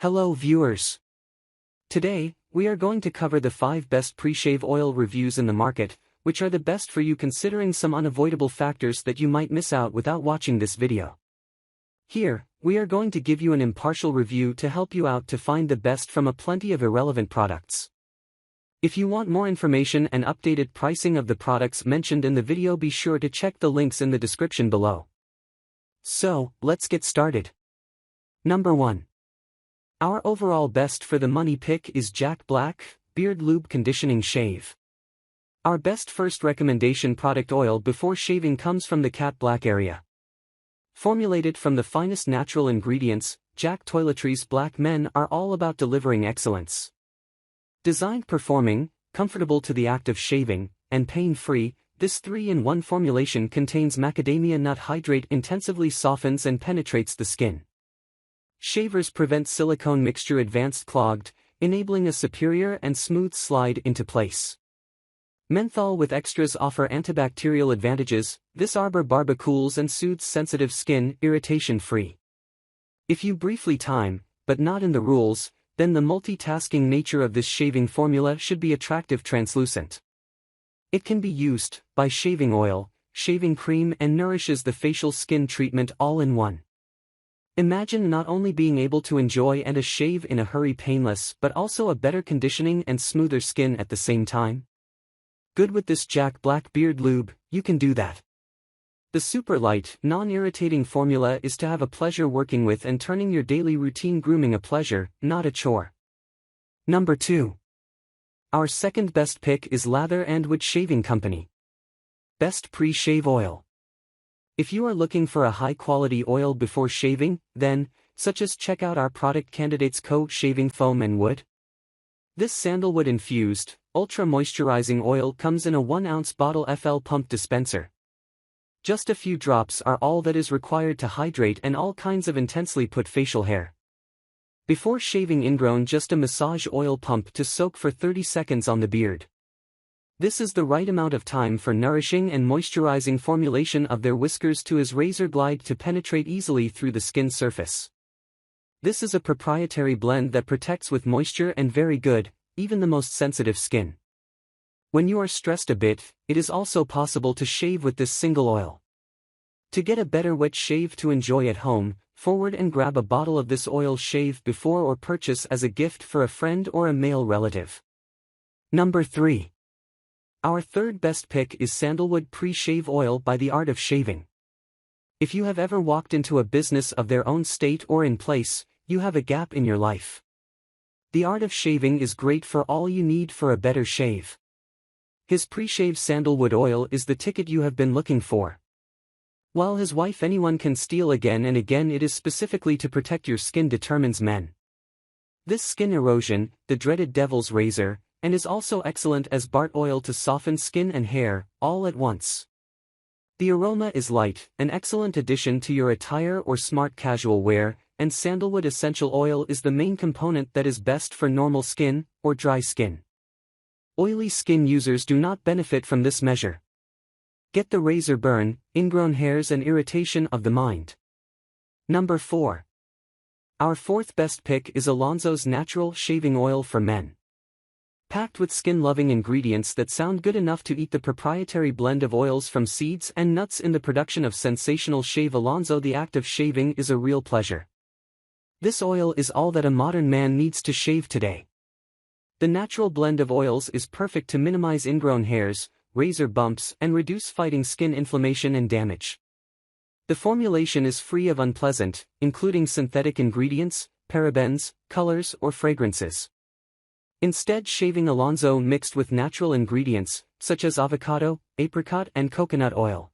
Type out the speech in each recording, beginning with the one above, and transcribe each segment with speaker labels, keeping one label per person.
Speaker 1: Hello viewers. Today, we are going to cover the 5 best pre-shave oil reviews in the market, which are the best for you considering some unavoidable factors that you might miss out without watching this video. Here, we are going to give you an impartial review to help you out to find the best from a plenty of irrelevant products. If you want more information and updated pricing of the products mentioned in the video, be sure to check the links in the description below. So, let's get started. Number 1. Our overall best for the money pick is Jack Black Beard Lube Conditioning Shave. Our best first recommendation product oil before shaving comes from the cat black area. Formulated from the finest natural ingredients, Jack Toiletries Black Men are all about delivering excellence. Designed performing, comfortable to the act of shaving, and pain-free, this 3-in-1 formulation contains macadamia nut hydrate, intensively softens and penetrates the skin. Shavers prevent silicone mixture advanced clogged, enabling a superior and smooth slide into place. Menthol with extras offer antibacterial advantages. This arbor barba cools and soothes sensitive skin, irritation-free. If you briefly time, but not in the rules, then the multitasking nature of this shaving formula should be attractive. Translucent. It can be used by shaving oil, shaving cream, and nourishes the facial skin treatment all in one. Imagine not only being able to enjoy and a shave in a hurry painless but also a better conditioning and smoother skin at the same time. Good with this Jack Black Beard Lube, you can do that. The super light, non-irritating formula is to have a pleasure working with and turning your daily routine grooming a pleasure, not a chore. Number 2. Our second best pick is Lather Wood Shaving Co. Best Pre-Shave Oil. If you are looking for a high-quality oil before shaving, then, such as check out our product candidates Co. Shaving Foam and Wood. This sandalwood-infused, ultra-moisturizing oil comes in a 1-ounce bottle FL pump dispenser. Just a few drops are all that is required to hydrate and all kinds of intensely put facial hair. Before shaving ingrown, just a massage oil pump to soak for 30 seconds on the beard. This is the right amount of time for nourishing and moisturizing formulation of their whiskers to his razor glide to penetrate easily through the skin surface. This is a proprietary blend that protects with moisture and very good, even the most sensitive skin. When you are stressed a bit, it is also possible to shave with this single oil. To get a better wet shave to enjoy at home, forward and grab a bottle of this oil, shave before or purchase as a gift for a friend or a male relative. Number 3. Our third best pick is Sandalwood Pre Shave Oil by The Art of Shaving. If you have ever walked into a business of their own state or in place, you have a gap in your life. The Art of Shaving is great for all you need for a better shave. His pre-shave sandalwood oil is the ticket you have been looking for. While his wife anyone can steal again and again, it is specifically to protect your skin, determines men. This skin erosion, the dreaded devil's razor, and is also excellent as Bart oil to soften skin and hair, all at once. The aroma is light, an excellent addition to your attire or smart casual wear, and sandalwood essential oil is the main component that is best for normal skin, or dry skin. Oily skin users do not benefit from this measure. Get the razor burn, ingrown hairs and irritation of the mind. Number 4. Our fourth best pick is Alonso's Natural Shaving Oil for Men. Packed with skin-loving ingredients that sound good enough to eat, the proprietary blend of oils from seeds and nuts in the production of sensational shave. Alonso, the act of shaving is a real pleasure. This oil is all that a modern man needs to shave today. The natural blend of oils is perfect to minimize ingrown hairs, razor bumps, and reduce fighting skin inflammation and damage. The formulation is free of unpleasant, including synthetic ingredients, parabens, colors, or fragrances. Instead, shaving Alonso mixed with natural ingredients, such as avocado, apricot and coconut oil.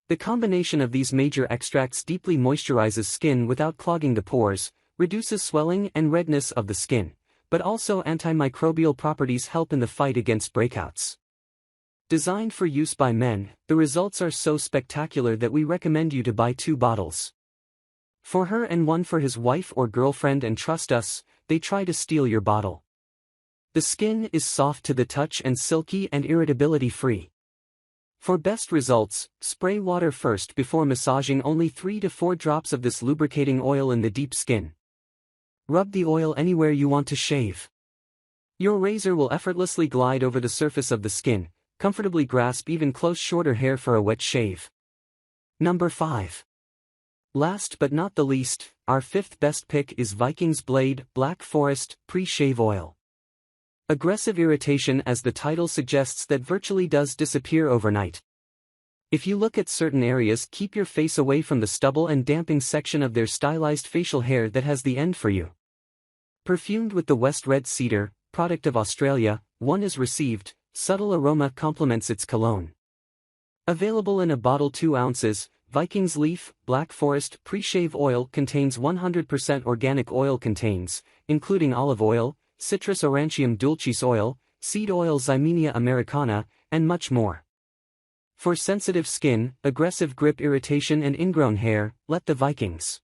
Speaker 1: The combination of these major extracts deeply moisturizes skin without clogging the pores, reduces swelling and redness of the skin, but also antimicrobial properties help in the fight against breakouts. Designed for use by men, the results are so spectacular that we recommend you to buy 2 bottles. For her and 1 for his wife or girlfriend, and trust us, they try to steal your bottle. The skin is soft to the touch and silky and irritability free. For best results, spray water first before massaging, only 3 to 4 drops of this lubricating oil in the deep skin. Rub the oil anywhere you want to shave. Your razor will effortlessly glide over the surface of the skin, comfortably grasp even close shorter hair for a wet shave. Number 5. Last but not the least, our 5th best pick is Vikings Blade Black Forest Pre Shave Oil. Aggressive irritation, as the title suggests, that virtually does disappear overnight. If you look at certain areas, keep your face away from the stubble and damping section of their stylized facial hair that has the end for you. Perfumed with the West Red Cedar, product of Australia, one is received, subtle aroma complements its cologne. Available in a bottle 2 ounces, Vikings Leaf Black Forest Pre Shave Oil contains 100% organic oil including olive oil, Citrus aurantium dulcis oil, seed oil Ximenia americana, and much more. For sensitive skin, aggressive grip irritation and ingrown hair, let the Vikings.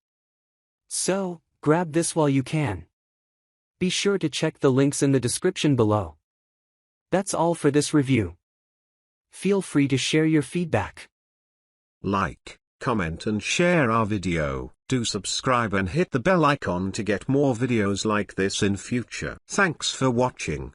Speaker 1: So, grab this while you can. Be sure to check the links in the description below. That's all for this review. Feel free to share your feedback.
Speaker 2: Like, comment and share our video. Do subscribe and hit the bell icon to get more videos like this in future. Thanks for watching.